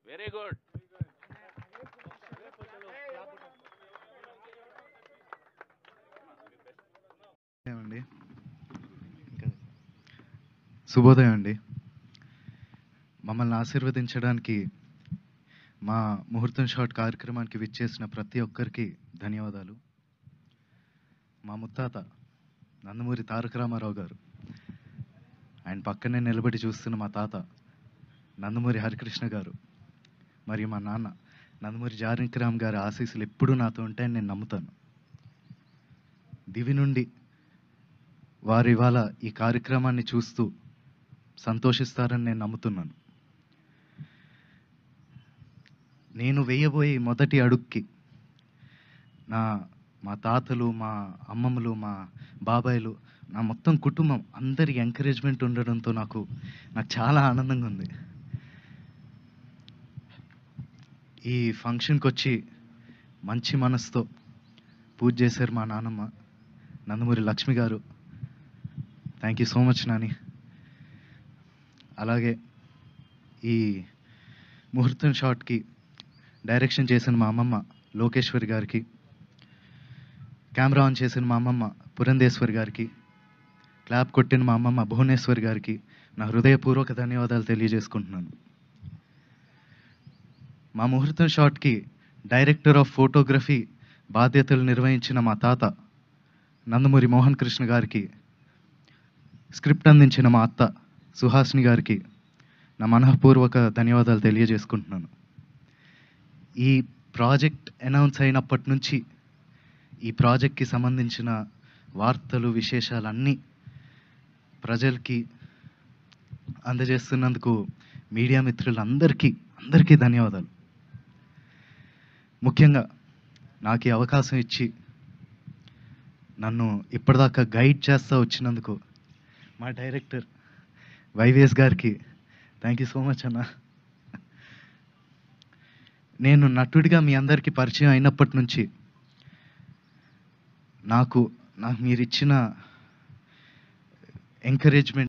Very good. అండి శుభోదయం అండి. మమ్మల్ని ఆశీర్వదించడానికి మా ముహూర్తం షాట్ కార్యక్రమానికి విచ్చేసిన ప్రతి ఒక్కరికి ధన్యవాదాలు. మా ముత్తాత నందమూరి తారక రామారావు గారు, ఆయన పక్కనే నిలబడి చూస్తున్న మా తాత నందమూరి హరికృష్ణ గారు, మరియు మా నాన్న నందమూరి జానకిరామ్ గారి ఆశీస్సులు ఎప్పుడూ నాతో ఉంటాయని నేను నమ్ముతాను. దివి నుండి వారు ఇవాళ ఈ కార్యక్రమాన్ని చూస్తూ సంతోషిస్తారని నేను నమ్ముతున్నాను. నేను వేయబోయే మొదటి అడుగుకి మా తాతలు, మా అమ్మమ్మలు, మా బాబాయిలు, నా మొత్తం కుటుంబం అందరి ఎంకరేజ్మెంట్ ఉండడంతో నాకు చాలా ఆనందంగా ఉంది. ఈ ఫంక్షన్కి వచ్చి మంచి మనసుతో పూజ చేశారు మా నాన్నమ్మ నందమూరి లక్ష్మి గారు. Thank you so much Nani. అలాగే ఈ ముహూర్తం షాట్కి డైరెక్షన్ చేసిన మా అమ్మమ్మ లోకేశ్వరి గారికి, కెమెరా ఆన్ చేసిన మా అమ్మమ్మ పురంధేశ్వరి గారికి, క్లాప్ కొట్టిన మా అమ్మమ్మ భువనేశ్వరి గారికి నా హృదయపూర్వక ధన్యవాదాలు తెలియజేసుకుంటున్నాను. మా ముహూర్తం షాట్కి డైరెక్టర్ ఆఫ్ ఫోటోగ్రఫీ బాధ్యతలు నిర్వహించిన మా తాత నందమూరి మోహన్ కృష్ణ గారికి, స్క్రిప్ట్ అందించిన మా అత్త సుహాసిని గారికి నా మనఃపూర్వక ధన్యవాదాలు తెలియజేసుకుంటున్నాను. ఈ ప్రాజెక్ట్ అనౌన్స్ అయినప్పటి నుంచి ఈ ప్రాజెక్ట్కి సంబంధించిన వార్తలు, విశేషాలన్నీ ప్రజలకి అందజేస్తున్నందుకు మీడియా మిత్రులందరికీ ధన్యవాదాలు. ముఖ్యంగా నాకు ఈ అవకాశం ఇచ్చి నన్ను ఇప్పటిదాకా గైడ్ చేస్తూ వచ్చినందుకు మా డైరెక్టర్ వైవిఎస్ గారికి థ్యాంక్ యూ సో మచ్ అన్న. నేను నటుడిగా మీ అందరికీ పరిచయం అయినప్పటి నుంచి నాకు మీరు ఇచ్చిన ఎంకరేజ్మెంట్